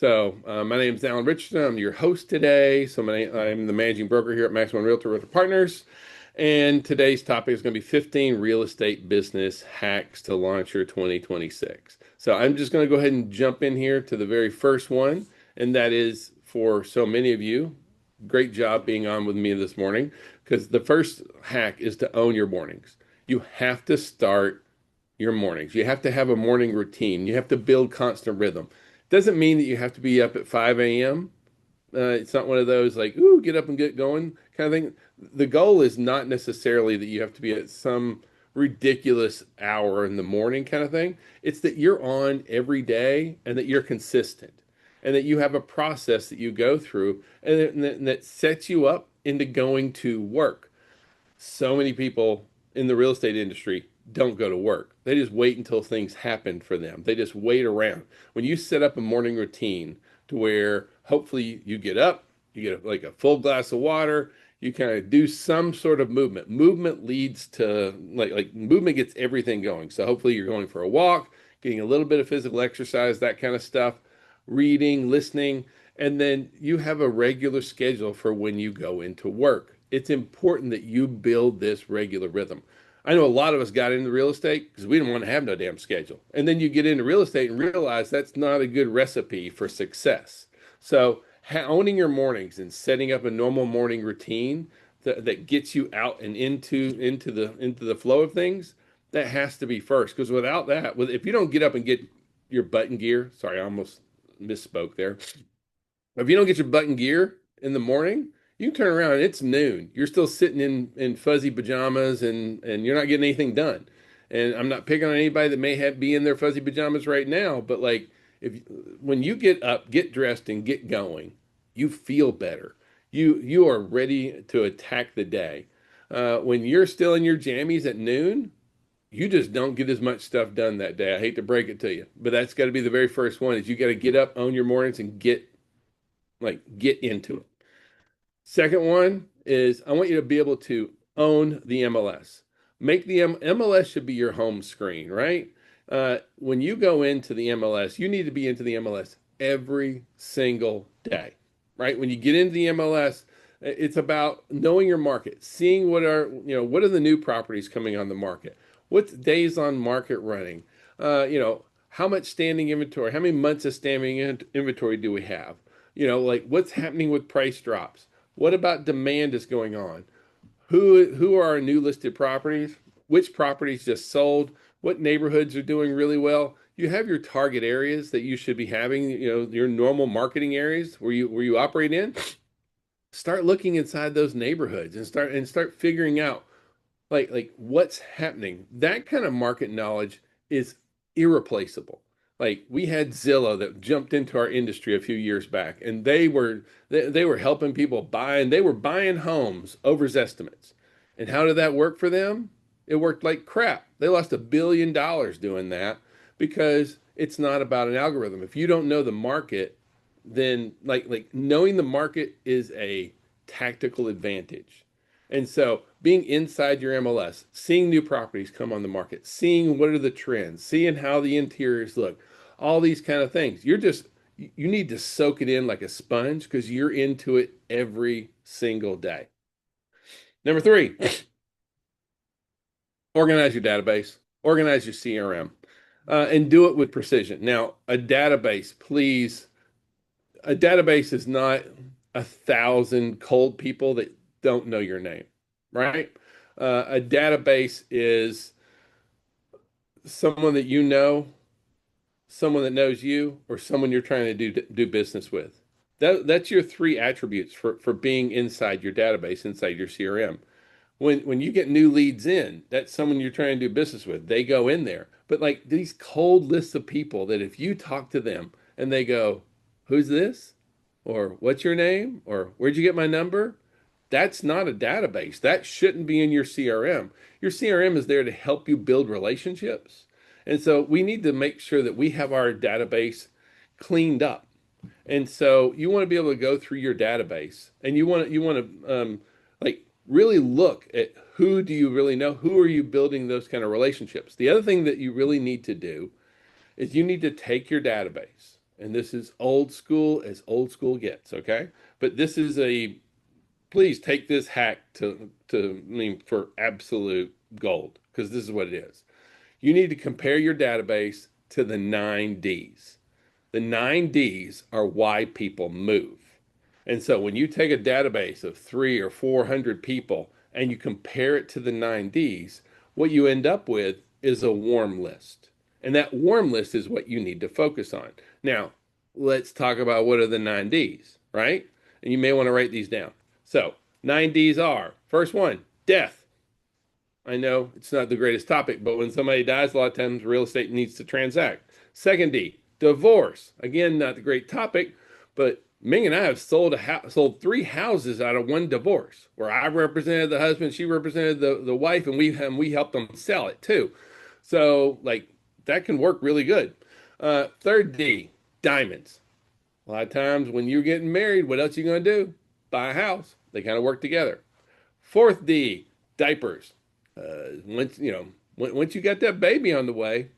My name is Alan Richardson. I'm your host today. I'm the managing broker here at Max One Realtor Partners. And today's topic is going to be 15 real estate business hacks to launch your 2026. So I'm just going to go ahead and jump in here to the very first one. And that is for so many of you. Great job being on with me this morning because the first hack is to own your mornings. You have to start your mornings. You have to have a morning routine. You have to build constant rhythm. Doesn't mean that you have to be up at 5 a.m. It's not one of those like, ooh, get up and get going kind of thing. The goal is not necessarily that you have to be at some ridiculous hour in the morning kind of thing. It's that you're on every day and that you're consistent and that you have a process that you go through and that sets you up into going to work. So many people in the real estate industry don't go to work. They just wait until things happen for them. They just wait around. When you set up a morning routine to where hopefully you get up, you get like a full glass of water, you kind of do some sort of movement. Movement leads to like movement gets everything going. So hopefully you're going for a walk, getting a little bit of physical exercise, that kind of stuff, reading, listening, and then you have a regular schedule for when you go into work. It's important that you build this regular rhythm. I know a lot of us got into real estate because we didn't want to have no damn schedule. And then you get into real estate and realize that's not a good recipe for success. So, owning your mornings and setting up a normal morning routine that gets you out and into the flow of things, that has to be first. Because without that, if you don't get up and get your button gear, sorry, I almost misspoke there. If you don't get your button gear in the morning, you can turn around and it's noon. You're still sitting in fuzzy pajamas and you're not getting anything done. And I'm not picking on anybody that may have be in their fuzzy pajamas right now, but like if when you get up, get dressed and get going, you feel better. You are ready to attack the day. When you're still in your jammies at noon, you just don't get as much stuff done that day. I hate to break it to you, but that's got to be the very first one is you got to get up, own your mornings and get into it. Second one is I want you to be able to own the MLS. Make the MLS should be your home screen, right? When you go into the MLS, you need to be into the MLS every single day, right? When you get into the MLS, it's about knowing your market, seeing what are the new properties coming on the market, what's days on market running, how much standing inventory, how many months of standing inventory do we have? Like what's happening with price drops? What about demand is going on? Who are our new listed properties? Which properties just sold? What neighborhoods are doing really well? You have your target areas that you should be having, your normal marketing areas where you operate in. Start looking inside those neighborhoods and start figuring out like what's happening. That kind of market knowledge is irreplaceable. Like we had Zillow that jumped into our industry a few years back, and they were helping people buy, and they were buying homes over estimates. And how did that work for them? It worked like crap. They lost $1 billion doing that because it's not about an algorithm. If you don't know the market, then like knowing the market is a tactical advantage. And so being inside your MLS, seeing new properties come on the market, seeing what are the trends, seeing how the interiors look, all these kind of things. You need to soak it in like a sponge because you're into it every single day. Number three, organize your database, organize your CRM, and do it with precision. Now, a database is not 1,000 cold people that don't know your name, right? A database is someone that you know, someone that knows you, or someone you're trying to do business with. That's your three attributes for being inside your database, inside your CRM. When you get new leads in, that's someone you're trying to do business with. They go in there. But like these cold lists of people that if you talk to them and they go, "Who's this?" or "What's your name?" or "Where'd you get my number?" That's not a database. That shouldn't be in your CRM. Your CRM is there to help you build relationships. And so we need to make sure that we have our database cleaned up. And so you want to be able to go through your database and you want to like really look at who do you really know? Who are you building those kind of relationships? The other thing that you really need to do is you need to take your database and this is old school as old school gets, okay? But this is a please take this hack I mean for absolute gold because this is what it is. You need to compare your database to the 9 Ds. The 9 Ds are why people move. And so when you take a database of 300 or 400 people and you compare it to the 9 Ds, what you end up with is a warm list. And that warm list is what you need to focus on. Now, let's talk about what are the 9 Ds, right? And you may want to write these down. So, 9 Ds are first one, death. I know it's not the greatest topic, but when somebody dies, a lot of times real estate needs to transact. Second D, divorce. Again, not the great topic, but Ming and I have sold 3 houses out of one divorce, where I represented the husband, she represented the wife, and we helped them sell it too. So like that can work really good. Third D, diamonds. A lot of times when you're getting married, what else are you going to do? Buy a house. They kind of work together. Fourth D, diapers. Once you got that baby on the way,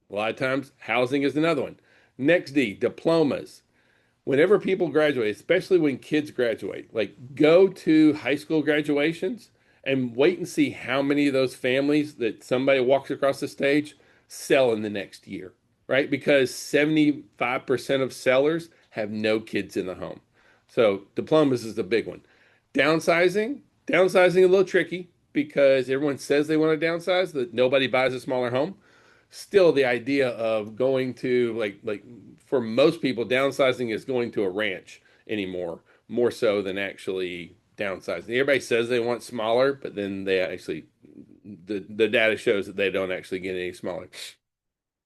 a lot of times housing is another one. Next D, diplomas. Whenever people graduate, especially when kids graduate, like go to high school graduations and wait and see how many of those families that somebody walks across the stage sell in the next year, right? Because 75% of sellers have no kids in the home. So diplomas is the big one. Downsizing, downsizing a little tricky because everyone says they want to downsize, that nobody buys a smaller home. Still, the idea of going to like for most people, downsizing is going to a ranch anymore, more so than actually downsizing. Everybody says they want smaller, but then they actually the data shows that they don't actually get any smaller.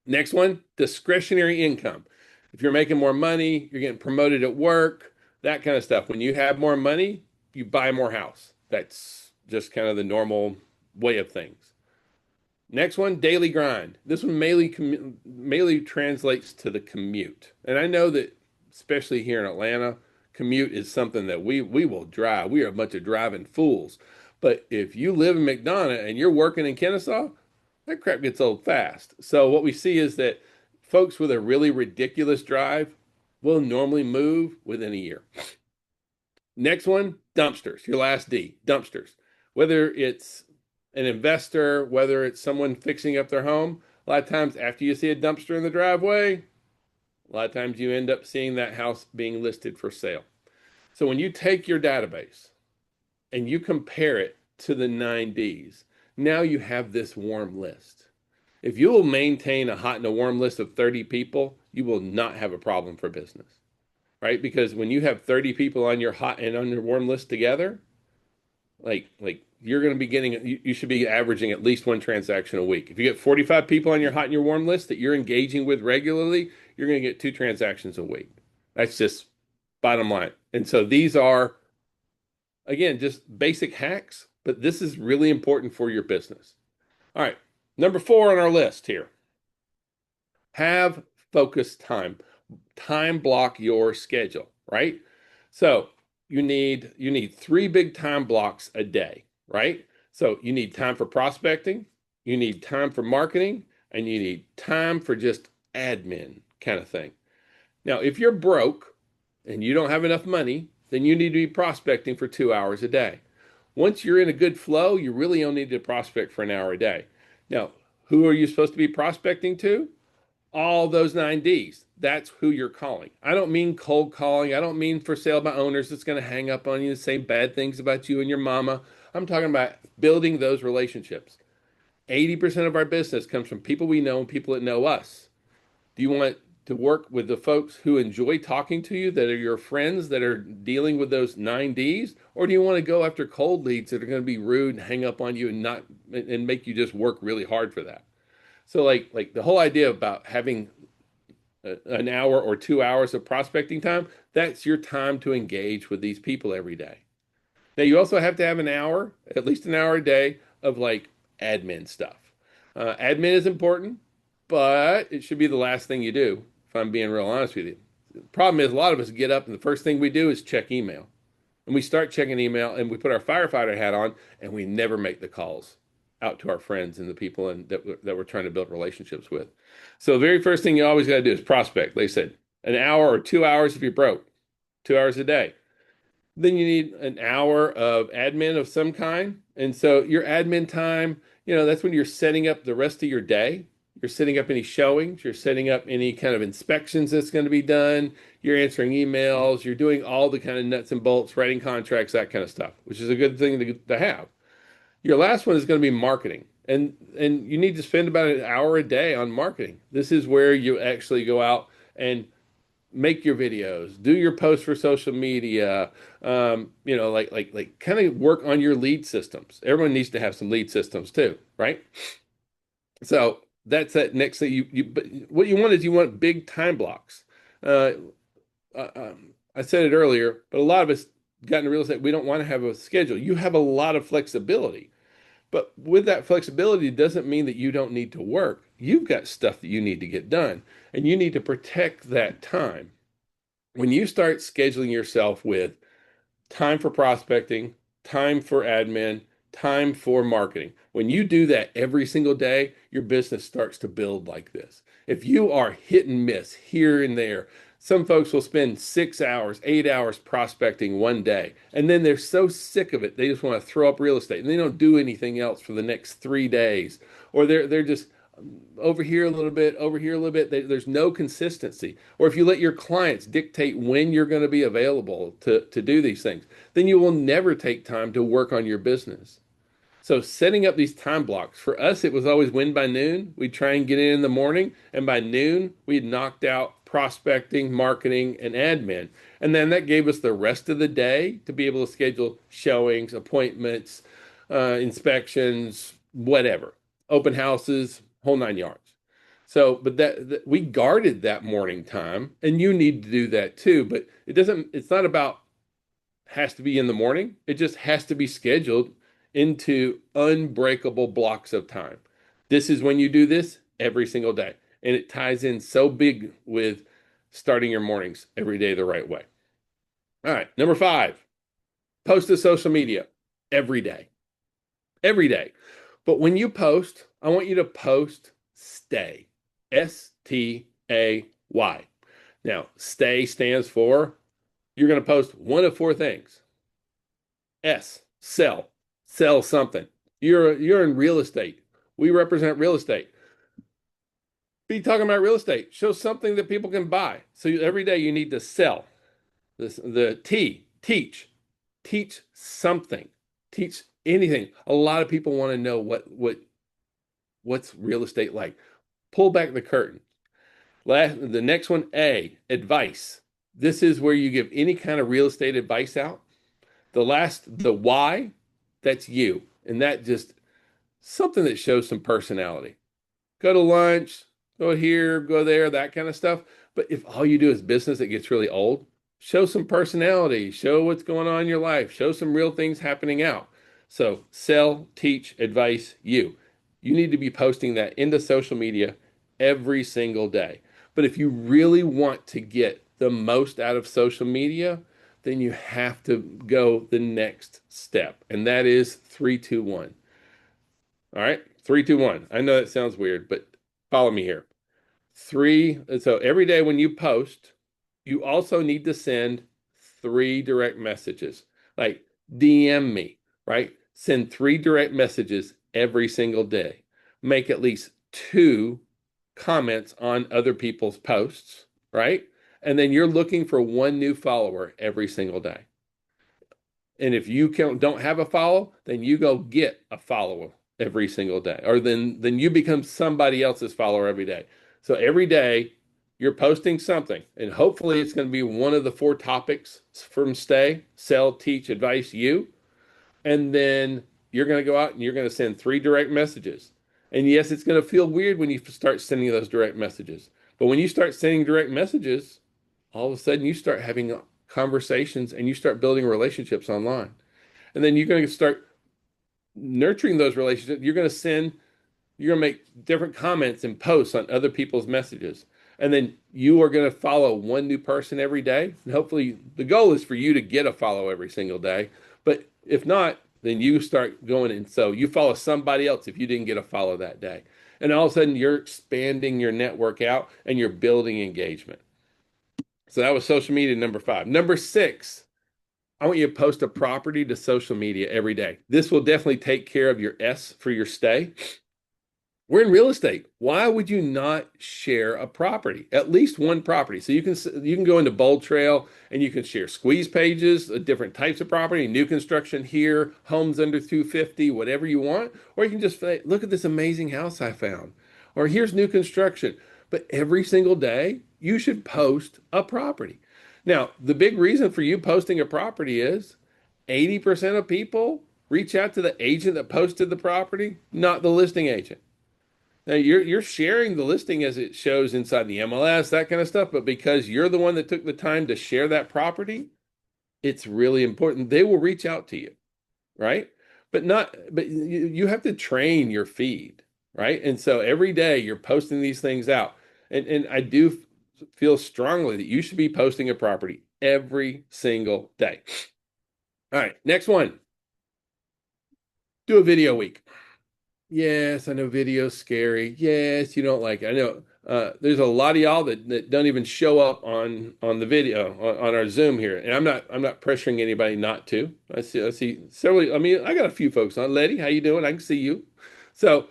Next one, discretionary income. If you're making more money, you're getting promoted at work, that kind of stuff. When you have more money, you buy more house. That's just kind of the normal way of things. Next one, daily grind. This one mainly translates to the commute. And I know that, especially here in Atlanta, commute is something that we will drive. We are a bunch of driving fools. But if you live in McDonough and you're working in Kennesaw, that crap gets old fast. So what we see is that folks with a really ridiculous drive will normally move within a year. Next one, dumpsters. Your last D, dumpsters. Whether it's an investor, whether it's someone fixing up their home, a lot of times after you see a dumpster in the driveway, a lot of times you end up seeing that house being listed for sale. So when you take your database and you compare it to the 9 Ds, now you have this warm list. If you will maintain a hot and a warm list of 30 people, you will not have a problem for business, right? Because when you have 30 people on your hot and on your warm list together, like you're going to be getting, you should be averaging at least one transaction a week. If you get 45 people on your hot and your warm list that you're engaging with regularly, you're going to get 2 transactions a week. That's just bottom line. And so these are, again, just basic hacks, but this is really important for your business. All right. Number 4 on our list here. Have focused time. Time block your schedule, right? So you need 3 big time blocks a day, right? So you need time for prospecting, you need time for marketing, and you need time for just admin kind of thing. Now, if you're broke and you don't have enough money, then you need to be prospecting for 2 hours a day. Once you're in a good flow, you really only need to prospect for an hour a day. Now, who are you supposed to be prospecting to? All those 9 Ds. That's who you're calling. I don't mean cold calling. I don't mean for sale by owners that's going to hang up on you and say bad things about you and your mama. I'm talking about building those relationships. 80% of our business comes from people we know and people that know us. Do you want to work with the folks who enjoy talking to you, that are your friends, that are dealing with those 9 Ds? Or do you want to go after cold leads that are going to be rude and hang up on you and make you just work really hard for that? So like the whole idea about having an hour or 2 hours of prospecting time, that's your time to engage with these people every day. Now you also have to have an hour, at least an hour a day of like admin stuff. Admin is important, but it should be the last thing you do, if I'm being real honest with you. The problem is a lot of us get up and the first thing we do is check email. And we start checking email and we put our firefighter hat on and we never make the calls. out to our friends and the people that we're trying to build relationships with. So the very first thing you always got to do is prospect. They said an hour or 2 hours if you're broke, 2 hours a day. Then you need an hour of admin of some kind. And so your admin time, that's when you're setting up the rest of your day. You're setting up any showings, you're setting up any kind of inspections that's going to be done, you're answering emails, you're doing all the kind of nuts and bolts, writing contracts, that kind of stuff, which is a good thing to have. Your last one is going to be marketing. And you need to spend about an hour a day on marketing. This is where you actually go out and make your videos, do your posts for social media, like kind of work on your lead systems. Everyone needs to have some lead systems too, right? So that's that next thing but what you want big time blocks. Uh, I said it earlier, but a lot of us got into real estate. We don't want to have a schedule. You have a lot of flexibility, but with that flexibility doesn't mean that you don't need to work. You've got stuff that you need to get done, and you need to protect that time. When you start scheduling yourself with time for prospecting, time for admin, time for marketing, when you do that every single day, your business starts to build like this. If you are hit and miss here and there, some folks will spend 6 hours, 8 hours prospecting one day, and then they're so sick of it, they just want to throw up real estate and they don't do anything else for the next 3 days. Or they're just over here a little bit, over here a little bit. There's no consistency. Or if you let your clients dictate when you're going to be available to do these things, then you will never take time to work on your business. So setting up these time blocks, for us, it was always win by noon. We'd try and get in the morning, and by noon, we'd knocked out prospecting, marketing, and admin. And then that gave us the rest of the day to be able to schedule showings, appointments, inspections, whatever, open houses, whole 9 yards. So, but that we guarded that morning time, and you need to do that too. But it's not about has to be in the morning. It just has to be scheduled into unbreakable blocks of time. This is when you do this every single day. And it ties in so big with starting your mornings every day the right way. All right, number 5, post to social media every day. Every day. But when you post, I want you to post stay. STAY. Now, stay stands for you're going to post one of 4 things. S, sell. Sell something. You're in real estate. We represent real estate. Be talking about real estate. Show something that people can buy. So every day you need to sell. The T, teach. Teach something. Teach anything. A lot of people want to know what's real estate like. Pull back the curtain. The next one, A, advice. This is where you give any kind of real estate advice out. The why, that's you. And that just something that shows some personality. Go to lunch, go here, go there, that kind of stuff. But if all you do is business, it gets really old. Show some personality, show what's going on in your life, show some real things happening out. So sell, teach, advice, you. You need to be posting that into social media every single day. But if you really want to get the most out of social media, then you have to go the next step. And that is 3, 2, 1. All right, 3, 2, 1. I know that sounds weird, but follow me here. So every day when you post, you also need to send 3 direct messages. Like DM me, right? Send 3 direct messages every single day. Make at least 2 comments on other people's posts, right? And then you're looking for 1 new follower every single day. And if you don't have a follow, then you go get a follower every single day. Or then you become somebody else's follower every day. So every day you're posting something, and hopefully it's going to be one of the 4 topics from Stay, Sell, Teach, Advice, You. And then you're going to go out and you're going to send 3 direct messages. And yes, it's going to feel weird when you start sending those direct messages. But when you start sending direct messages, all of a sudden you start having conversations and you start building relationships online. And then you're going to start nurturing those relationships. You're going to make different comments and posts on other people's messages. And then you are going to follow 1 new person every day. And hopefully the goal is for you to get a follow every single day. But if not, then you start going. And so you follow somebody else if you didn't get a follow that day. And all of a sudden you're expanding your network out and you're building engagement. So that was social media number 5. Number 6, I want you to post a property to social media every day. This will definitely take care of your S for your stay. We're in real estate. Why would you not share a property? At least one property. So you can go into Bold Trail and you can share squeeze pages, different types of property, new construction here, homes under 250, whatever you want. Or you can just say, look at this amazing house I found. Or here's new construction. But every single day, you should post a property. Now, the big reason for you posting a property is 80% of people reach out to the agent that posted the property, not the listing agent. Now you're sharing the listing as it shows inside the MLS, that kind of stuff, but because you're the one that took the time to share that property, it's really important. They will reach out to you, right? But you have to train your feed, right? And so every day you're posting these things out. And I do feel strongly that you should be posting a property every single day. All right, next one. Do a video week. Yes, I know video's scary. Yes, you don't like it. I know there's a lot of y'all that don't even show up on the video on our Zoom here. And I'm not pressuring anybody not to. I see several. I mean, I got a few folks on. Letty, how you doing? I can see you. So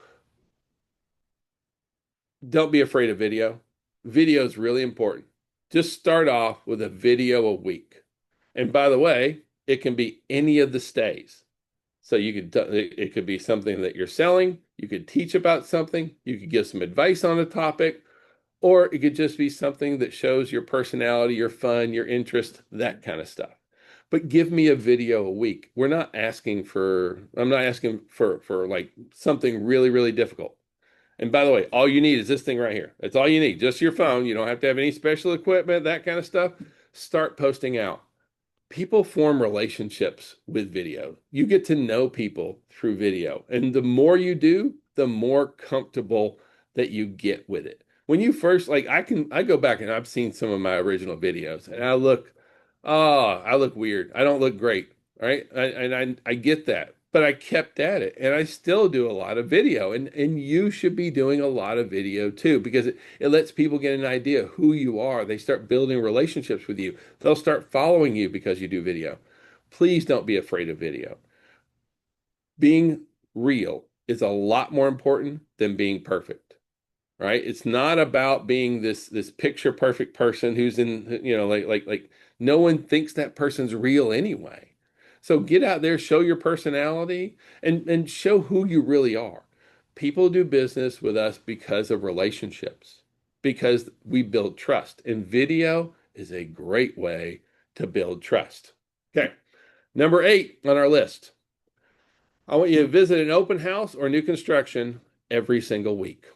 don't be afraid of video. Video is really important. Just start off with a video a week. And by the way, it can be any of the stays. So it could be something that you're selling, you could teach about something, you could give some advice on a topic, or it could just be something that shows your personality, your fun, your interest, that kind of stuff. But give me a video a week. I'm not asking for like something really, really difficult. And by the way, all you need is this thing right here. That's all you need, just your phone. You don't have to have any special equipment, that kind of stuff. Start posting out. People form relationships with video. You get to know people through video. And the more you do, the more comfortable that you get with it. When you first, like, I go back and I've seen some of my original videos and I look weird. I don't look great. Right. I get that, but I kept at it and I still do a lot of video and you should be doing a lot of video too, because it lets people get an idea of who you are. They start building relationships with you. They'll start following you because you do video. Please don't be afraid of video. Being real is a lot more important than being perfect, right? It's not about being this picture perfect person who's in, like no one thinks that person's real anyway. So get out there, show your personality and show who you really are. People do business with us because of relationships, because we build trust. And video is a great way to build trust. Okay. Number 8 on our list. I want you to visit an open house or new construction every single week.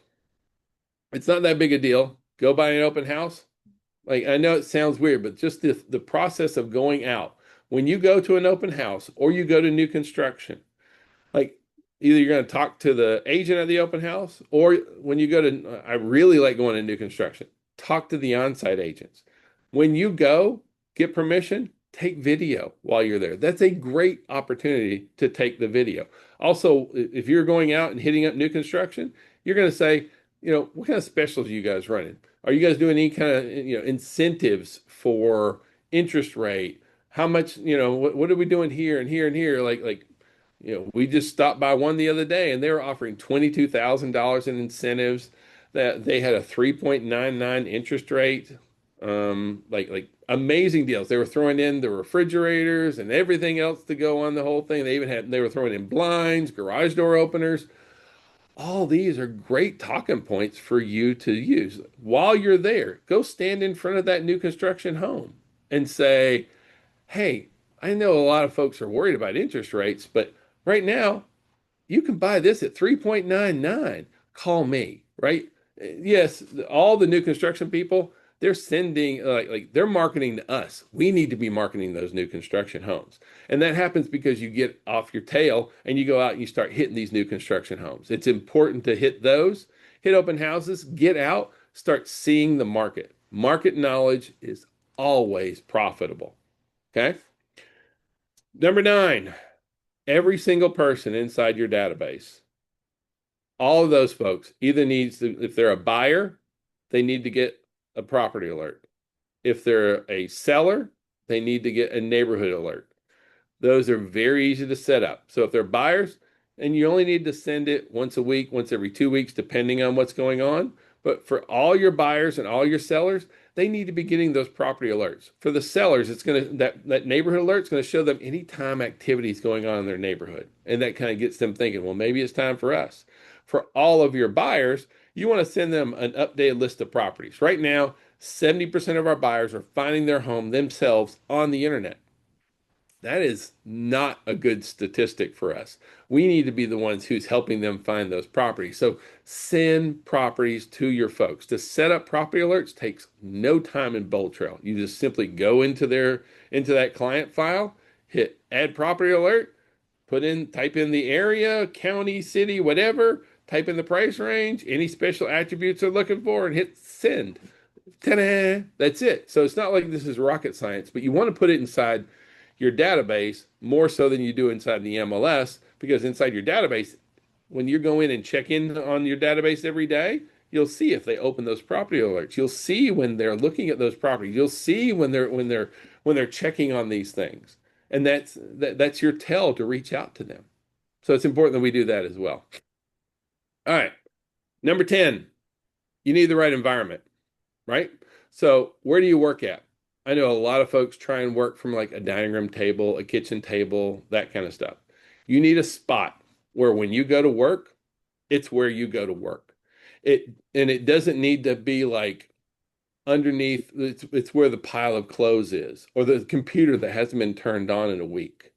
It's not that big a deal. Go by an open house. Like, I know it sounds weird, but just the process of going out. When you go to an open house or you go to new construction, like either you're going to talk to the agent at the open house, or when you go to, I really like going to new construction, talk to the on-site agents. When you go, get permission, take video while you're there. That's a great opportunity to take the video. Also, if you're going out and hitting up new construction, you're going to say, what kind of specials are you guys running? Are you guys doing any kind of, incentives for interest rate? How much, what are we doing here and here and here? Like, we just stopped by one the other day and they were offering $22,000 in incentives, that they had a 3.99 interest rate. Like amazing deals. They were throwing in the refrigerators and everything else to go on the whole thing. They were throwing in blinds, garage door openers. All these are great talking points for you to use. While you're there, go stand in front of that new construction home and say, hey, I know a lot of folks are worried about interest rates, but right now you can buy this at 3.99. Call me, right? Yes, all the new construction people, they're sending like they're marketing to us. We need to be marketing those new construction homes. And that happens because you get off your tail and you go out and you start hitting these new construction homes. It's important to hit those, hit open houses, get out, start seeing the market. Market knowledge is always profitable. Okay? Number 9, Every single person inside your database, all of those folks either needs to, if they're a buyer, they need to get a property alert. If they're a seller, they need to get a neighborhood alert. Those are very easy to set up. So if they're buyers, and you only need to send it once a week, once every 2 weeks, depending on what's going on. But for all your buyers and all your sellers, they need to be getting those property alerts. For the sellers, it's going to that neighborhood alert is going to show them anytime activity is going on in their neighborhood. And that kind of gets them thinking, well, maybe it's time for us. For all of your buyers, you want to send them an updated list of properties. Right now, 70% of our buyers are finding their home themselves on the internet. That is not a good statistic for us. We need to be the ones who's helping them find those properties. So send properties to your folks. To set up property alerts takes no time in Bold Trail. You just simply go into that client file, hit add property alert, type in the area, county, city, whatever, type in the price range, any special attributes they're looking for, and hit send. Ta-da! That's it. So it's not like this is rocket science, but you want to put it inside your database more so than you do inside the MLS, because inside your database, when you go in and check in on your database every day, you'll see if they open those property alerts. You'll see when they're looking at those properties. You'll see when they're checking on these things. And that's your tell to reach out to them. So it's important that we do that as well. All right. Number 10, you need the right environment, right? So where do you work at? I know a lot of folks try and work from like a dining room table, a kitchen table, that kind of stuff. You need a spot where when you go to work, it's where you go to work. It doesn't need to be like underneath, it's where the pile of clothes is, or the computer that hasn't been turned on in a week.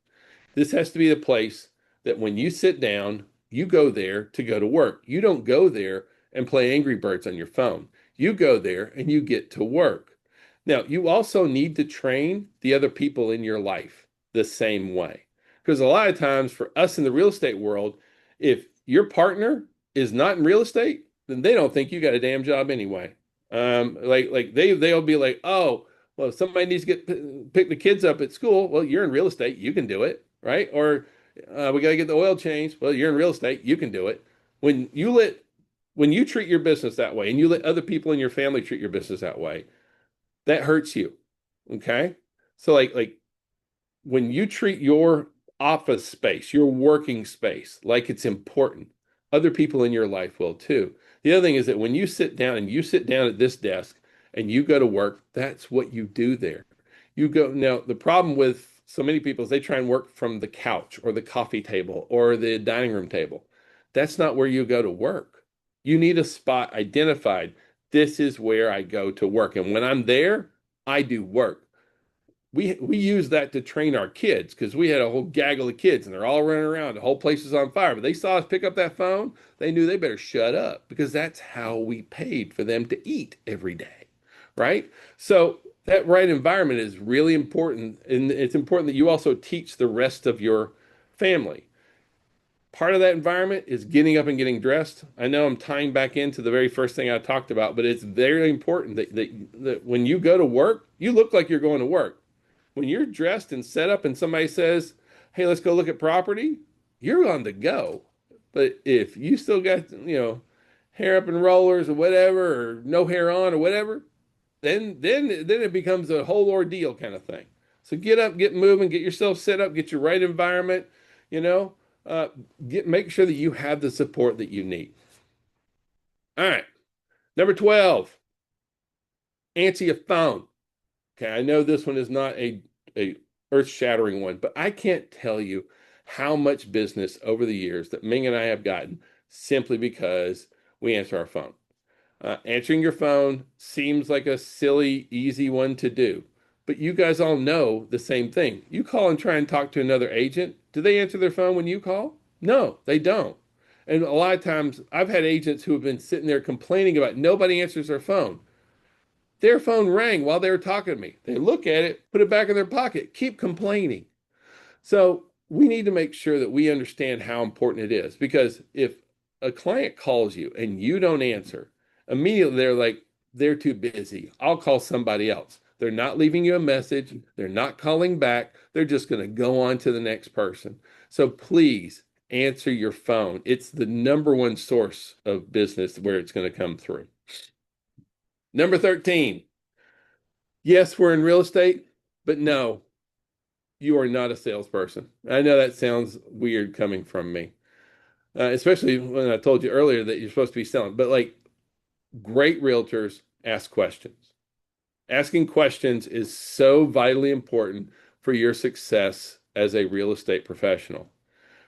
This has to be the place that when you sit down, you go there to go to work. You don't go there and play Angry Birds on your phone. You go there and you get to work. Now, you also need to train the other people in your life the same way. Because a lot of times for us in the real estate world, if your partner is not in real estate, then they don't think you got a damn job anyway. They'll be like, oh, well, if somebody needs to pick the kids up at school. Well, you're in real estate, you can do it, right? Or we got to get the oil changed. Well, you're in real estate, you can do it. When you treat your business that way, and you let other people in your family treat your business that way, that hurts you. Okay. So like when you treat your office space, your working space, like it's important, other people in your life will too. The other thing is that when you sit down at this desk and you go to work, that's what you do there. You go now, the problem with so many people is they try and work from the couch or the coffee table or the dining room table. That's not where you go to work. You need a spot identified. This is where I go to work. And when I'm there, I do work. We use that to train our kids because we had a whole gaggle of kids and they're all running around. The whole place is on fire. But they saw us pick up that phone. They knew they better shut up because that's how we paid for them to eat every day. Right? So that right environment is really important. And it's important that you also teach the rest of your family. Part of that environment is getting up and getting dressed. I know I'm tying back into the very first thing I talked about, but it's very important that when you go to work, you look like you're going to work. When you're dressed and set up and somebody says, hey, let's go look at property, you're on the go. But if you still got, hair up in rollers or whatever, or no hair on or whatever, then it becomes a whole ordeal kind of thing. So get up, get moving, get yourself set up, get your right environment, you know, make sure that you have the support that you need. All right. Number 12, answer your phone. Okay, I know this one is not a earth-shattering one, but I can't tell you how much business over the years that Ming and I have gotten simply because we answer our phone. Answering your phone seems like a silly, easy one to do, but you guys all know the same thing. You call and try and talk to another agent. Do they answer their phone when you call? No, they don't. And a lot of times I've had agents who have been sitting there complaining about nobody answers their phone. Their phone rang while they were talking to me. They look at it, put it back in their pocket, keep complaining. So we need to make sure that we understand how important it is because if a client calls you and you don't answer, immediately they're like, they're too busy. I'll call somebody else. They're not leaving you a message. They're not calling back. They're just going to go on to the next person. So please answer your phone. It's the number one source of business where it's going to come through. Number 13. Yes, we're in real estate, but no, you are not a salesperson. I know that sounds weird coming from me, especially when I told you earlier that you're supposed to be selling. But like great realtors ask questions. Asking questions is so vitally important for your success as a real estate professional,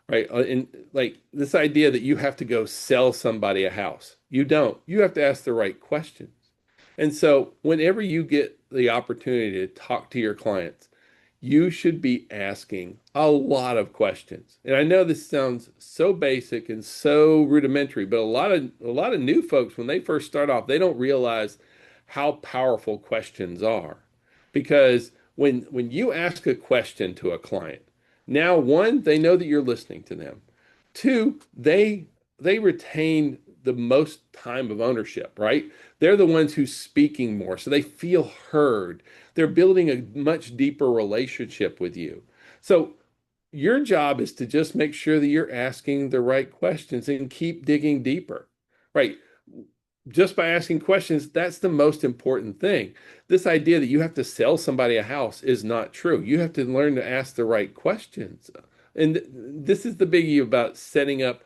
right? And like this idea that you have to go sell somebody a house, you don't. You have to ask the right questions. And so, whenever you get the opportunity to talk to your clients, you should be asking a lot of questions. And I know this sounds so basic and so rudimentary, but a lot of new folks when they first start off, they don't realize how powerful questions are. Because when you ask a question to a client, now one, they know that you're listening to them. Two, they retain the most time of ownership, right? They're the ones who's speaking more, so they feel heard. They're building a much deeper relationship with you. So your job is to just make sure that you're asking the right questions and keep digging deeper, right? Just by asking questions, that's the most important thing. This idea that you have to sell somebody a house is not true. You have to learn to ask the right questions. And this is the biggie about setting up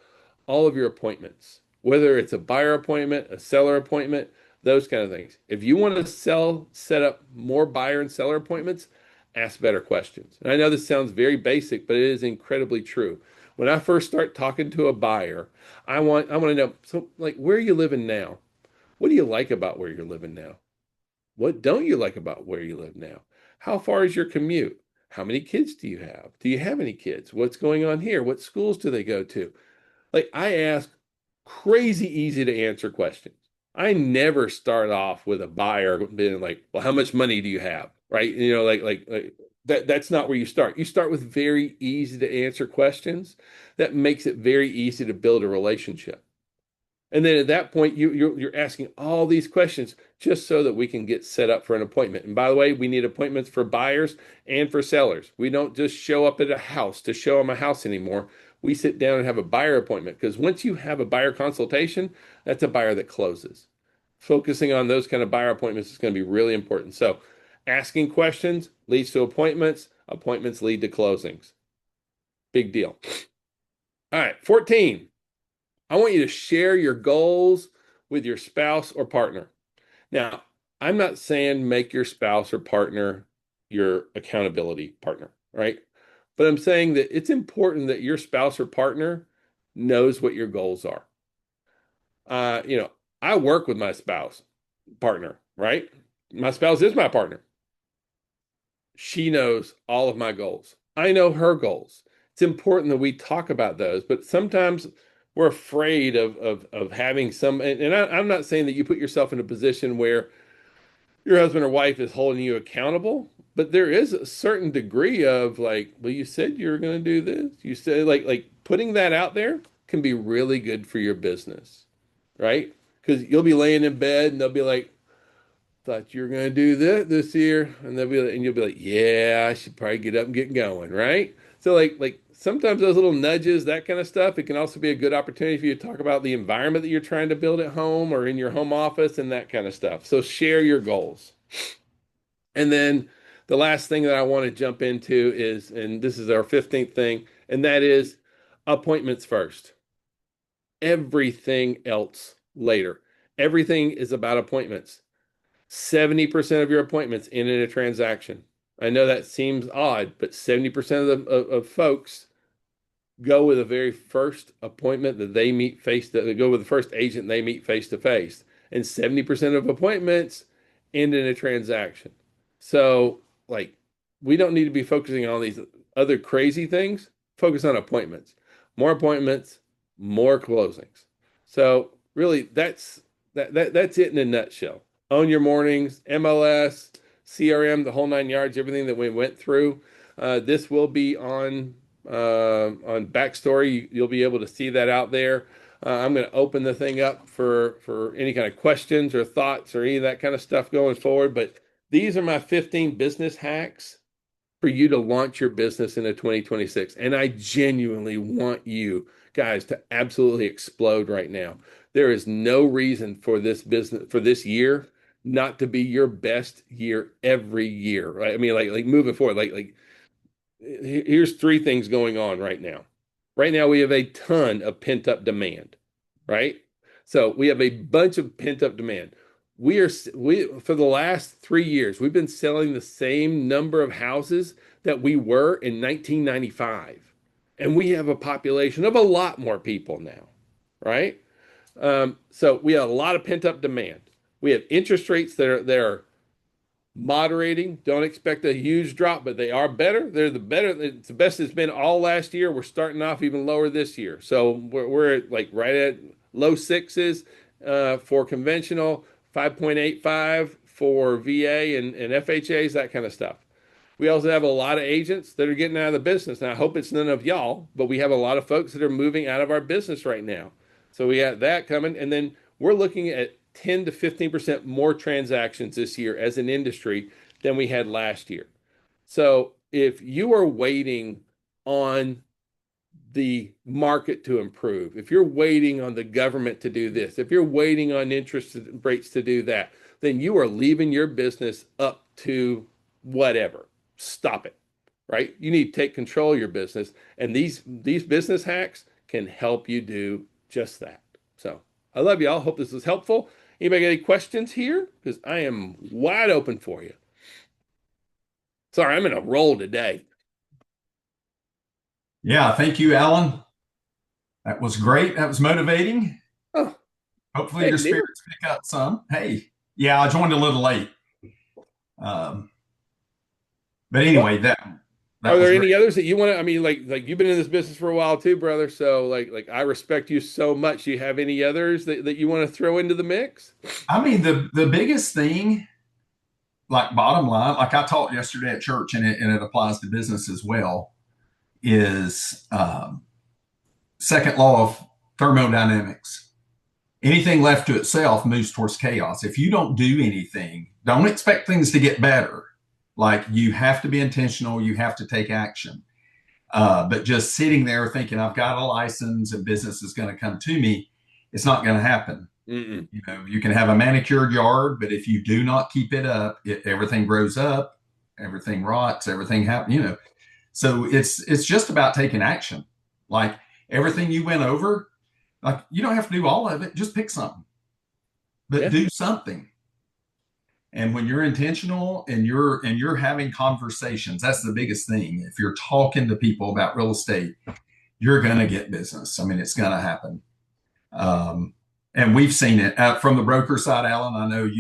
all of your appointments, whether it's a buyer appointment, a seller appointment, those kind of things. If you want to set up more buyer and seller appointments, ask better questions. And I know this sounds very basic, but it is incredibly true. When I first start talking to a buyer, I want to know, so like, where are you living now? What do you like about where you're living now? What don't you like about where you live now? How far is your commute? How many kids do you have? Do you have any kids? What's going on here? What schools do they go to? Like I ask crazy easy to answer questions. I never start off with a buyer being like, "Well, how much money do you have?" Right? Like that's not where you start. You start with very easy to answer questions that makes it very easy to build a relationship. And then at that point, you're asking all these questions just so that we can get set up for an appointment. And by the way, we need appointments for buyers and for sellers. We don't just show up at a house to show them a house anymore. We sit down and have a buyer appointment because once you have a buyer consultation, that's a buyer that closes. Focusing on those kind of buyer appointments is going to be really important. So asking questions leads to appointments. Appointments lead to closings. Big deal. All right, 14. I want you to share your goals with your spouse or partner. Now, I'm not saying make your spouse or partner your accountability partner, right? But I'm saying that it's important that your spouse or partner knows what your goals are. Uh, you know, I work with my spouse partner, right? My spouse is my partner. She knows all of my goals. I know her goals. It's important that we talk about those, but sometimes we're afraid of having some, and I'm not saying that you put yourself in a position where your husband or wife is holding you accountable, but there is a certain degree of like, well, you said you were going to do this. You said like putting that out there can be really good for your business, right? Because you'll be laying in bed and they'll be like, thought you were going to do this year, and they'll be like, and you'll be like, yeah, I should probably get up and get going, right? So like sometimes those little nudges, that kind of stuff, it can also be a good opportunity for you to talk about the environment that you're trying to build at home or in your home office and that kind of stuff. So share your goals. And then the last thing that I want to jump into is, and this is our 15th thing, and that is appointments first. Everything else later. Everything is about appointments. 70% of your appointments end in a transaction. I know that seems odd, but 70% of folks go with the very first appointment that they meet face to, they go with the first agent they meet face to face. And 70% of appointments end in a transaction. So, like, we don't need to be focusing on these other crazy things. Focus on appointments, more closings. So, really, that's it in a nutshell. Own your mornings, MLS, CRM, the whole nine yards, everything that we went through. This will be on Backstory. You'll be able to see that out there. I'm going to open the thing up for any kind of questions or thoughts or any of that kind of stuff going forward. But these are my 15 business hacks for you to launch your business into 2026. And I genuinely want you guys to absolutely explode right now. There is no reason for this business, for this year, not to be your best year every year, right? I mean, like moving forward, here's three things going on right now. Right now, we have a ton of pent up demand, right? So we have a bunch of pent up demand. We for the last 3 years, we've been selling the same number of houses that we were in 1995. And we have a population of a lot more people now, right? So we have a lot of pent up demand. We have interest rates that are moderating. Don't expect a huge drop, but they are better. They're the better. It's the best it's been all last year. We're starting off even lower this year. So we're at like right at low sixes for conventional, 5.85 for VA and FHAs, that kind of stuff. We also have a lot of agents that are getting out of the business. Now, I hope it's none of y'all, but we have a lot of folks that are moving out of our business right now. So we have that coming. And then we're looking at 10 to 15% more transactions this year as an industry than we had last year. So if you are waiting on the market to improve, if you're waiting on the government to do this, if you're waiting on interest rates to do that, then you are leaving your business up to whatever. Stop it, right? You need to take control of your business, and these business hacks can help you do just that. So I love y'all. Hope this was helpful. Anybody got any questions here? Because I am wide open for you. Sorry, I'm in a roll today. Yeah, thank you, Alan. That was great. That was motivating. Oh, Hopefully hey, your Neil. spirits pick up some. Hey, yeah, I joined a little late. Um, but Well, anyway, are that was there great. any others that you want to? I mean, like you've been in this business for a while too, brother. So like I respect you so much. Do you have any others that you want to throw into the mix? I mean, the biggest thing, like bottom line, like I taught yesterday at church, and it applies to business as well, is second law of thermodynamics. Anything left to itself moves towards chaos. If you don't do anything, don't expect things to get better. Like you have to be intentional, you have to take action. But just sitting there thinking I've got a license and business is going to come to me, it's not going to happen. Mm-mm. You know, you can have a manicured yard, but if you do not keep it up, everything grows up, everything rots, everything happens. You know, so it's just about taking action. Like everything you went over, like you don't have to do all of it. Just pick something, but Yeah. do something. And when you're intentional and you're having conversations, that's the biggest thing. If you're talking to people about real estate, you're going to get business. I mean, it's going to happen. Um, and we've seen it from the broker side, Alan. I know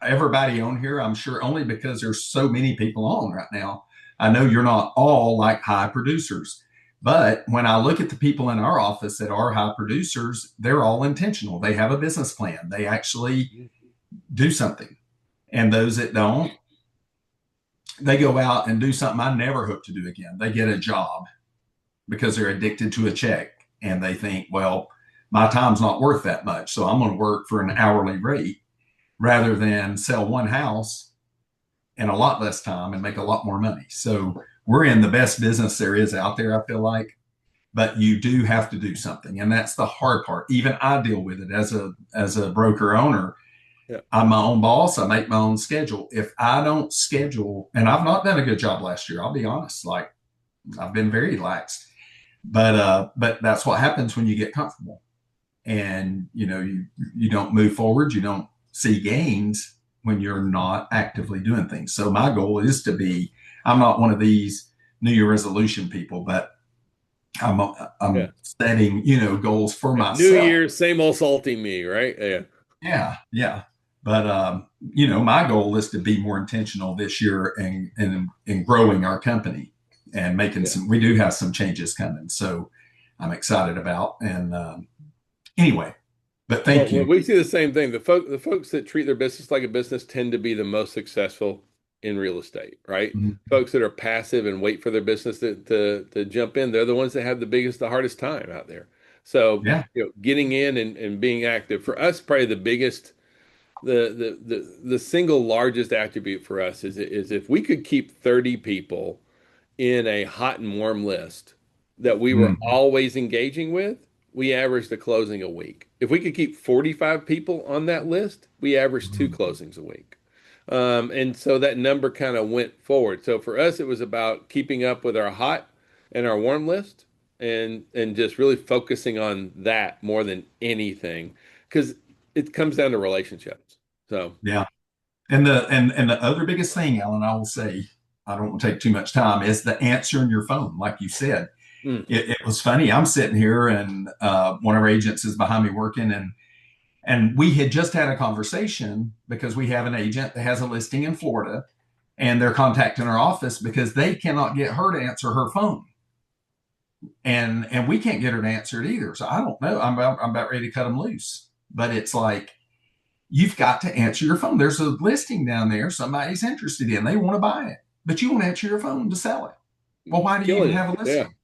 everybody on here, I'm sure only because there's so many people on right now. I know you're not all like high producers, but when I look at the people in our office that are high producers, they're all intentional. They have a business plan. They actually do something. And those that don't, they go out and do something I never hope to do again. They get a job because they're addicted to a check and they think, well, my time's not worth that much. So I'm going to work for an hourly rate rather than sell one house in a lot less time and make a lot more money. So we're in the best business there is out there, I feel like. But you do have to do something. And that's the hard part. Even I deal with it as a broker owner. Yeah. I'm my own boss. I make my own schedule. If I don't schedule, and I've not done a good job last year, I'll be honest. Like I've been very lax. But that's what happens when you get comfortable. And you don't move forward, you don't see gains when you're not actively doing things. So my goal is to be, I'm not one of these New Year resolution people, but I'm Yeah. I'm setting, goals for New myself. Year, same old salty me, right? Yeah. Yeah, yeah. But my goal is to be more intentional this year and growing our company and making Yeah. some. We do have some changes coming, so I'm excited about. And anyway, but thank Well, you. we see the same thing. The folks that treat their business like a business tend to be the most successful in real estate, right? Mhm. Folks that are passive and wait for their business to jump in, they're the ones that have the hardest time out there. So, Yeah. getting in and being active for us, probably the biggest. the single largest attribute for us is if we could keep 30 people in a hot and warm list that we were Mhm. always engaging with, we averaged a closing a week. If we could keep 45 people on that list, we averaged two Mhm. closings a week. And so that number kind of went forward. So for us, it was about keeping up with our hot and our warm list and just really focusing on that more than anything because it comes down to relationships. So Yeah. And the other biggest thing, Alan, I will say, I don't want to take too much time, is the answering your phone, like you said. mm, It was funny. I'm sitting here, and one of our agents is behind me working, and we had just had a conversation because we have an agent that has a listing in Florida, and they're contacting our office because they cannot get her to answer her phone, and we can't get her to answer it either. So I don't know. I'm about ready to cut them loose, but it's like you've got to answer your phone. There's a listing down there somebody's interested in. They want to buy it, but you won't answer your phone to sell it. Well, why do you even killing have it. a Yeah. listing?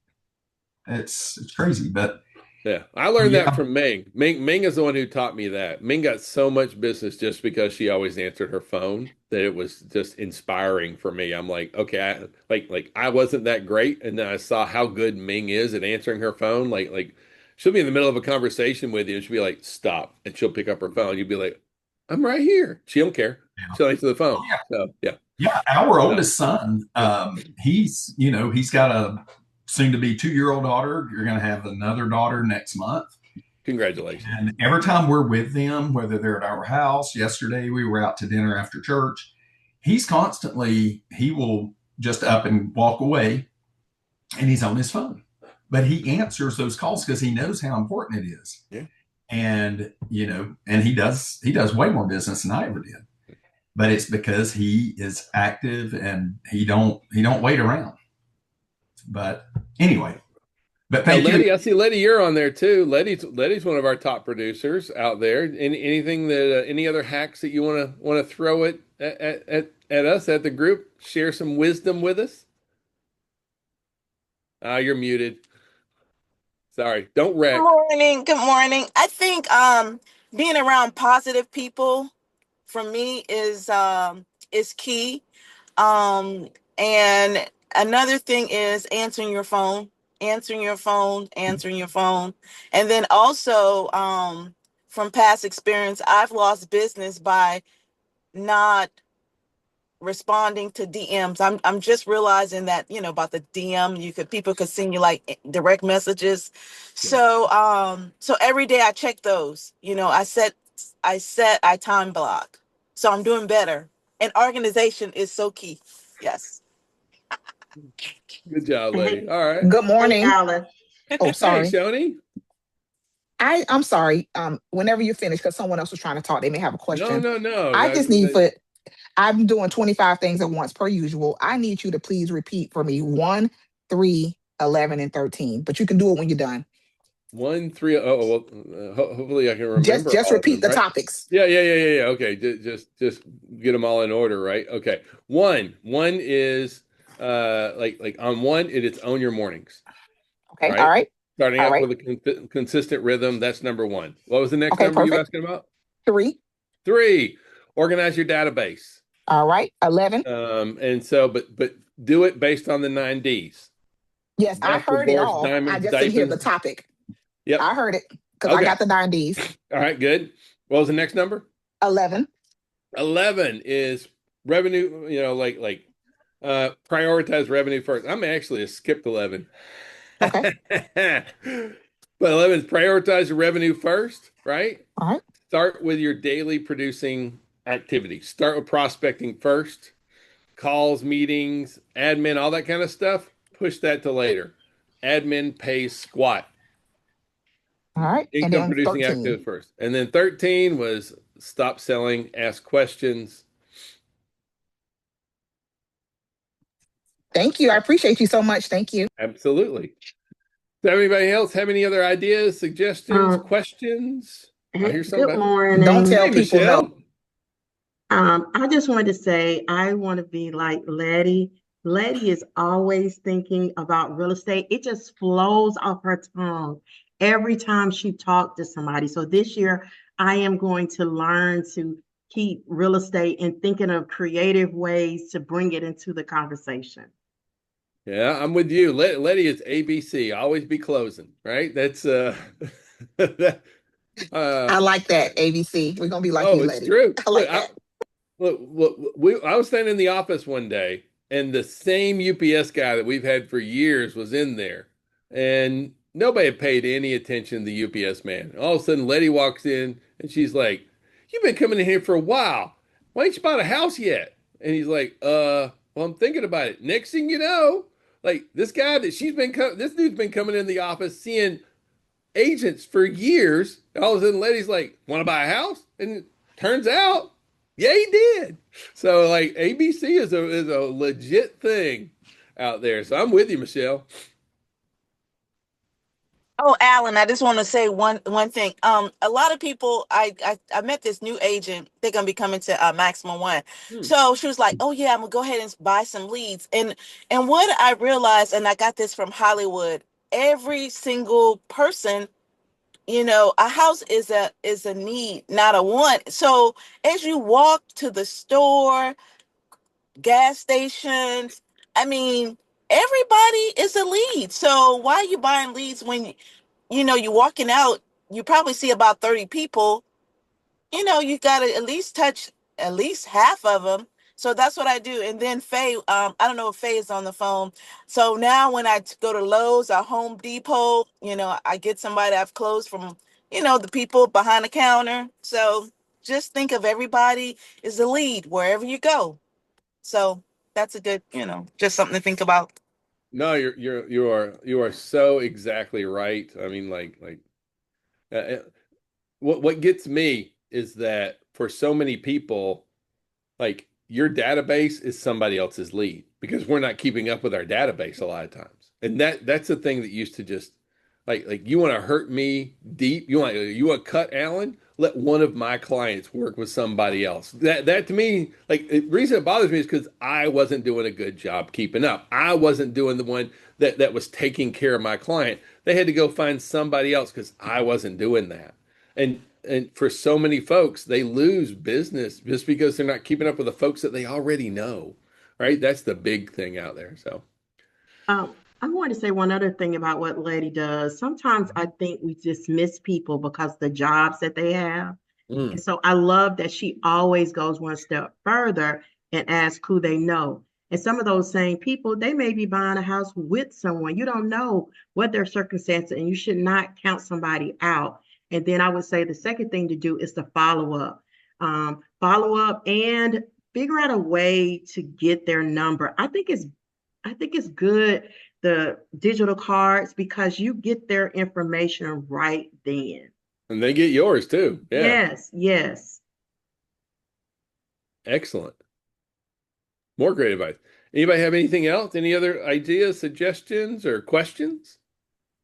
It's crazy, but Yeah, I learned that yeah, from Ming. Ming is the one who taught me that. Ming got so much business just because she always answered her phone that it was just inspiring for me. I'm like, okay, like I wasn't that great, and then I saw how good Ming is at answering her phone. Like she'll be in the middle of a conversation with you, and she'll be like, stop, and she'll pick up her phone. You'll be like, I'm right here. She don't care. yeah, She'll answer the oh, phone. yeah, So yeah, yeah. Our so oldest son, he's got a soon to be 2 year old daughter. You're going to have another daughter next month. congratulations. And every time we're with them, whether they're at our house, yesterday we were out to dinner after church, he will just up and walk away and he's on his phone. But he answers those calls because he knows how important it is. Yeah. And he does way more business than I ever did. But it's because he is active and he don't wait around. But anyway, but Now, thank you. Letty, I see Letty, you're on there too. Letty's one of our top producers out there. Anything that any other hacks that you want to throw at us at the group? Share some wisdom with us. Ah, you're muted. Sorry, don't Good wreck. morning. Good morning. I think being around positive people for me is key. And another thing is answering your phone. And then also from past experience, I've lost business by not responding to DMs. I'm just realizing that, about the DM, people could send you like direct messages. Yeah. So every day I check those. I time block. So I'm doing better. And organization is so key. Yes. Good job, Letty. Hey, All right. Good hey, morning. Alan. Oh, Hey, sorry. Shoni. I'm sorry. Whenever you finish, because someone else was trying to talk, they may have a No, question. no, no. I just need for I'm doing 25 things at once per usual. I need you to please repeat for me 1, 3, 11, and 13. But you can do it when you're done. 1, 3. Oh, well, hopefully I can Just remember just all of them, repeat the right? topics. Yeah. Okay, just get them all in order, right? Okay. One is like on one, it is own your mornings, Okay. All right? right. Starting All off right. with a consistent rhythm. That's number one. What was the next Okay, number you perfect. asking about? 3. Three, organize your database. All right. 11. And so, but do it based on the 9 Ds. Yes, I That's heard it divorce, all. I diamonds, just didn't hear the diapers. topic. Yep. I heard it because I Okay. got the 9 Ds. All right, good. What was the next number? 11. 11 is revenue, prioritize revenue first. I'm actually skipped 11. Okay. But 11 is prioritize your revenue first, right? All right. Start with your daily producing activity. Start with prospecting first, calls, meetings, admin, all that kind of stuff. Push that to later. Admin pays squat. All right. And Income then producing 13. activity first. And then 13 was stop selling, ask questions. Thank you. I appreciate you so much. Thank you. Absolutely. Does anybody else have any other ideas, suggestions, Um, questions? I hey, hear good somebody. Don't morning. tell Hey, people no. Michelle. I just wanted to say I want to be like Letty. Letty is always thinking about real estate. It just flows off her tongue every time she talks to somebody. So this year, I am going to learn to keep real estate and thinking of creative ways to bring it into the conversation. Yeah, I'm with you. Letty is ABC, always be closing, right? That's that, uh I like that, ABC. We're gonna be like oh, you, it's lady. true. I like that. I was standing in the office one day, and the same UPS guy that we've had for years was in there, and nobody had paid any attention to the UPS man. All of a sudden, Letty walks in, and she's like, "You've been coming in here for a while. Why ain't you bought a house yet?" And he's like, well, I'm thinking about it." Next thing you know, like this guy that this dude's been coming in the office seeing agents for years. All of a sudden, Letty's like, "Want to buy a house?" And turns out, yeah, he did. So like ABC is a legit thing out there. So I'm with you, Michelle. Oh, Alan, I just want to say one thing. A lot of people, I met this new agent. They're gonna be coming to Maximum One. Hmm. So she was like, "Oh yeah, I'm gonna go ahead and buy some leads." And what I realized, and I got this from Hollywood, every single person, a house is a need, not a want. So as you walk to the store, gas stations, I mean, everybody is a lead. So why are you buying leads when you're walking out, you probably see about 30 people, you got to at least touch at least half of them. So that's what I do. And then Faye, I don't know if Faye is on the phone. So now when I go to Lowe's or Home Depot, I get somebody I've closed from, the people behind the counter. So just think of everybody as a lead wherever you go. So that's a good, just something to think about. No, you are so exactly right. I mean, uh, uh, what gets me is that for so many people, like your database is somebody else's lead because we're not keeping up with our database a lot of times. And that's the thing that used to just like you want to hurt me deep, you want to cut Alan, let one of my clients work with somebody else. That to me, like the reason it bothers me is because I wasn't doing a good job keeping up. I wasn't doing the one that was taking care of my client. They had to go find somebody else because I wasn't doing that. And for so many folks, they lose business just because they're not keeping up with the folks that they already know, right? That's the big thing out there. So, I wanted to say one other thing about what Letty does. Sometimes I think we dismiss people because the jobs that they have. And mm, so I love that she always goes one step further and asks who they know. And some of those same people, they may be buying a house with someone. You don't know what their circumstances, and you should not count somebody out. And then I would say the second thing to do is to follow up. Follow up and figure out a way to get their number. I think it's good, the digital cards, because you get their information right then. and they get yours too. Yeah, Yes, yes. excellent. More great advice. Anybody have anything else? Any other ideas, suggestions, or questions?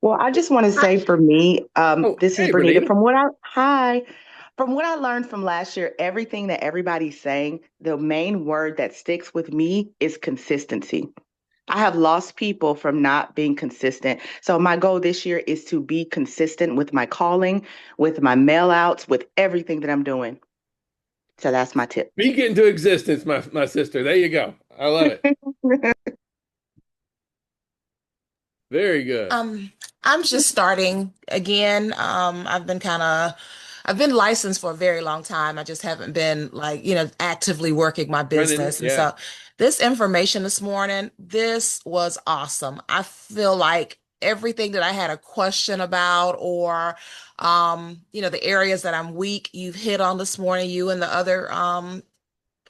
Well, I just want to say for me, Oh, this is hey, Bernita. Bernita. From what I learned from last year, everything that everybody's saying, the main word that sticks with me is consistency. I have lost people from not being consistent. So my goal this year is to be consistent with my calling, with my mail outs, with everything that I'm doing. So that's my tip. Speak it into existence, my sister. There you go. I love it. Very good. I'm just starting again. I've been licensed for a very long time. I just haven't been like, actively working my Running it. business. And Yeah. so this information this morning, this was awesome. I feel like everything that I had a question about or the areas that I'm weak, you've hit on this morning, you and the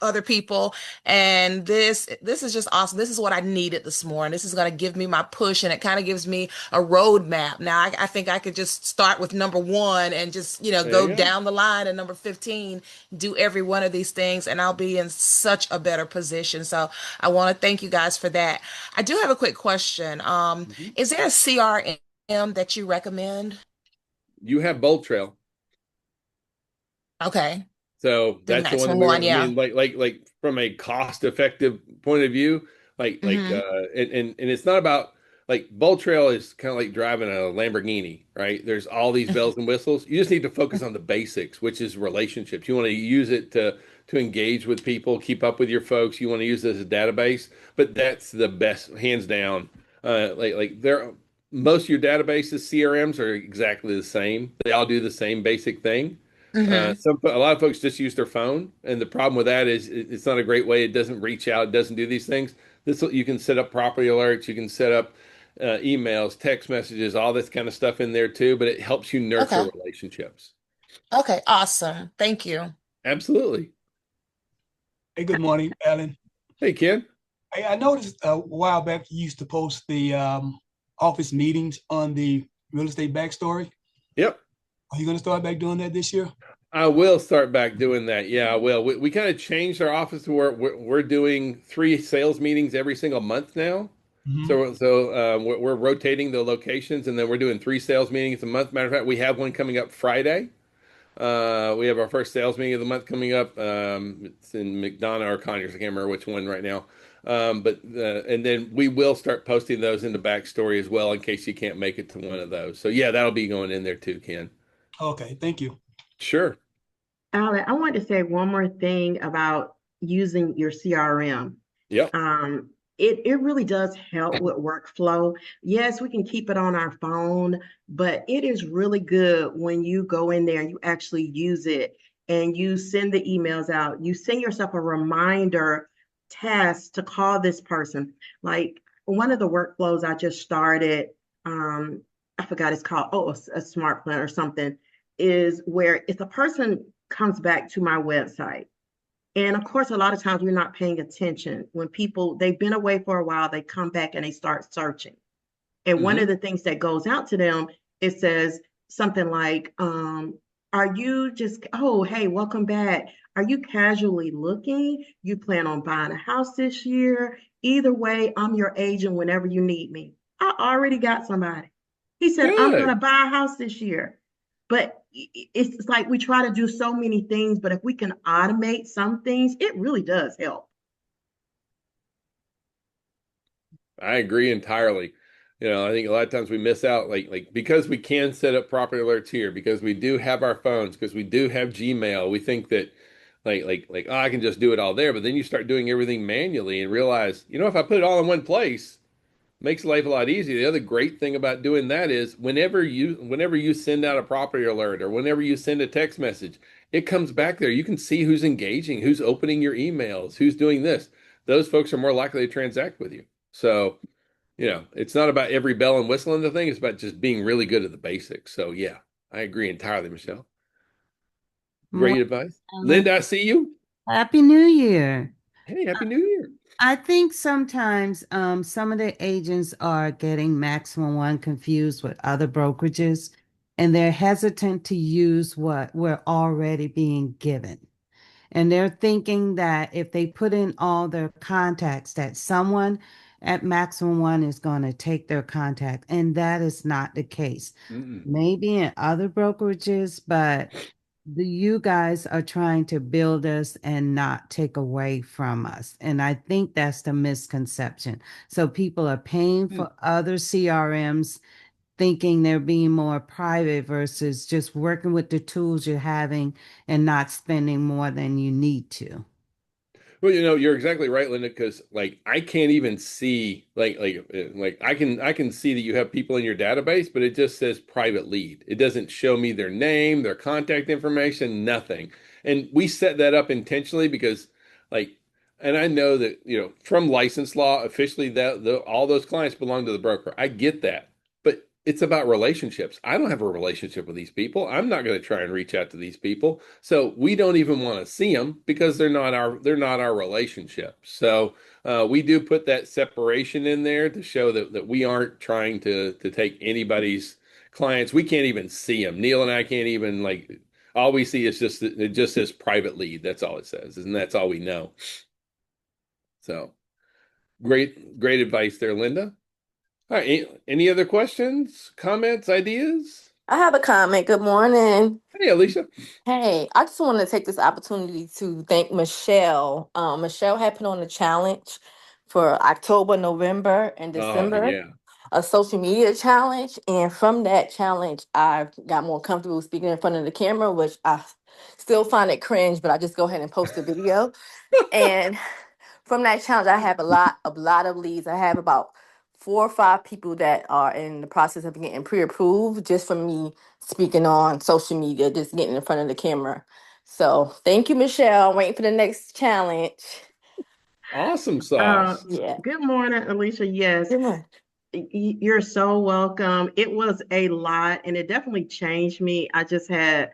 other people, and this is just awesome. This is what I needed this morning. This is going to give me my push, and it kind of gives me a roadmap. Now I think I could just start with number one and just There go you go. down the line, and number 15 do every one of these things, and I'll be in such a better position. So I want to thank you guys for that. I do have a quick question. Mhm. Is there a CRM that you recommend? You have Bold Trail. Okay. So The that's the one that maximum we're, one, I yeah. mean, like from a cost effective point of view, Hmm. and it's not about like Bold Trail is kind of like driving a Lamborghini, right? There's all these bells and whistles. You just need to focus on the basics, which is relationships. You want to use it to engage with people, keep up with your folks. You want to use it as a database, but that's the best, hands down. Like there, most of your databases, CRMs are exactly the same. They all do the same basic thing. Mm-hmm. A lot of folks just use their phone, and the problem with that is it's not a great way. It doesn't reach out. It doesn't do these things. This you can set up property alerts. You can set up emails, text messages, all this kind of stuff in there too. But it helps you nurture Okay. relationships. Okay. Awesome. Thank you. Absolutely. Hey, good morning, Alan. Hey, Ken. Hey, I noticed a while back you used to post the office meetings on the real estate backstory. Yep. Are you going to start back doing that this year? I will start back doing that. Yeah, I will. We kind of changed our office to where we're doing 3 sales meetings every single month now. Mhm. So we're rotating the locations, and then we're doing 3 sales meetings a month. Matter of fact, we have one coming up Friday. We have our first sales meeting of the month coming up. It's in McDonough or Conyers. I can't remember which one right now. And then we will start posting those in the backstory as well in case you can't make it to one of those. So yeah, that'll be going in there too, Ken. Okay, thank you. Sure. Alan, I want to say one more thing about using your CRM. Yep. It really does help with workflow. Yes, we can keep it on our phone, but it is really good when you go in there and you actually use it and you send the emails out. You send yourself a reminder task to call this person. Like one of the workflows I just started, I forgot it's called, a smart plan or something, is where if a person comes back to my website, and of course, a lot of times we're not paying attention when people, they've been away for a while, they come back and they start searching. And one of the things that goes out to them, it says something like, are you just, oh, hey, welcome back. Are you casually looking? You plan on buying a house this year? Either way, I'm your agent whenever you need me. I already got somebody. He said, I'm going to Good. buy a house this year. But it's like we try to do so many things, but if we can automate some things, it really does help. I agree entirely. I think a lot of times we miss out, like because we can set up property alerts here, because we do have our phones, because we do have Gmail. We think that oh, I can just do it all there, but then you start doing everything manually and realize, if I put it all in one place, it makes life a lot easier. The other great thing about doing that is whenever you send out a property alert or whenever you send a text message, it comes back there. You can see who's engaging, who's opening your emails, who's doing this. Those folks are more likely to transact with you. So it's not about every bell and whistle in the thing. It's about just being really good at the basics. So yeah, I agree entirely, Michelle. More Great advice. Linda, I see you. Happy New Year. Hey, Happy New Year. I think sometimes some of the agents are getting Maximum One confused with other brokerages, and they're hesitant to use what we're already being given. And they're thinking that if they put in all their contacts, that someone at Maximum One is going to take their contact. And that is not the case. Maybe in other brokerages, but you guys are trying to build us and not take away from us. And I think that's the misconception. So people are paying for other CRMs, thinking they're being more private versus just working with the tools you're having and not spending more than you need to. Well, you're exactly right, Linda, because I can't even see I can see that you have people in your database, but it just says private lead. It doesn't show me their name, their contact information, nothing. And we set that up intentionally because and I know that, from license law, officially that all those clients belong to the broker. I get that. But it's about relationships. I don't have a relationship with these people. I'm not going to try and reach out to these people. So we don't even want to see them because they're not our relationship. So we do put that separation in there to show that we aren't trying to take anybody's clients. We can't even see them. Neil and I can't even all we see is it just says private lead. That's all it says, and that's all we know. So great advice there, Linda. All right. Any other questions, comments, ideas? I have a comment. Good morning. Hey, Alicia. Hey, I just want to take this opportunity to thank Michelle. Michelle had put on a challenge for October, November, and Oh, December. yeah. a social media challenge. And from that challenge, I got more comfortable speaking in front of the camera, which I still find it cringe, but I just go ahead and post a video. And from that challenge, I have a lot of leads. I have about 4 or 5 people that are in the process of getting pre-approved just from me speaking on social media, just getting in front of the camera. So thank you, Michelle. I'm waiting for the next challenge. Awesome sauce. Yeah. Good morning, Alicia. Yes, Good morning. you're so welcome. It was a lot and it definitely changed me. I just had,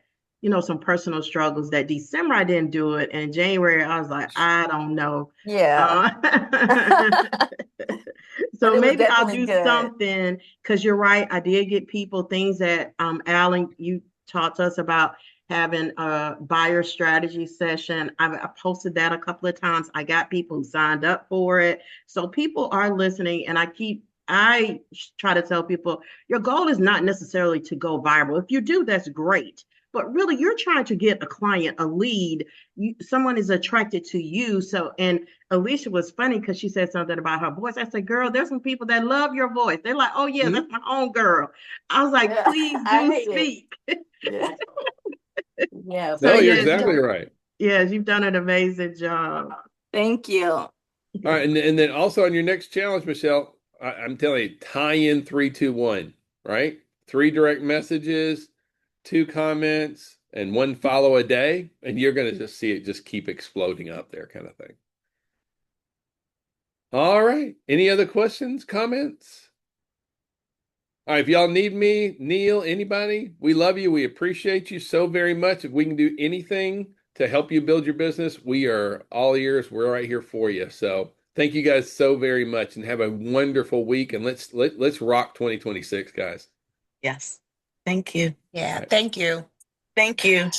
some personal struggles. That December I didn't do it. And January I was like, I don't know. Yeah. So But it was maybe I'll definitely do good. something, because you're right. I did get people things that Alan, you talked to us about having a buyer strategy session. I posted that a couple of times. I got people who signed up for it. So people are listening, and I try to tell people your goal is not necessarily to go viral. If you do, that's great. But really, you're trying to get a client, a lead. Someone is attracted to you. So, and Alicia was funny because she said something about her voice. I said, girl, there's some people that love your voice. They're like, oh, yeah, that's my own girl. I was like, Yeah, please I do hate it. speak. Yeah. Yeah. So, No, you're yes, exactly right. yes, you've done an amazing job. Thank you. All right, and then also on your next challenge, Michelle, I'm telling you, tie in 3, 2, 1, right? 3 direct messages, 2 comments, and 1 follow a day, and you're going to just see it just keep exploding up there, kind of thing. All right. Any other questions, comments? All right, if y'all need me, Neil, anybody, we love you. We appreciate you so very much. If we can do anything to help you build your business, we are all ears. We're right here for you. So thank you guys so very much, and have a wonderful week. And let's rock 2026, guys. Yes. Thank you. Yeah, Right. thank you. Thank you.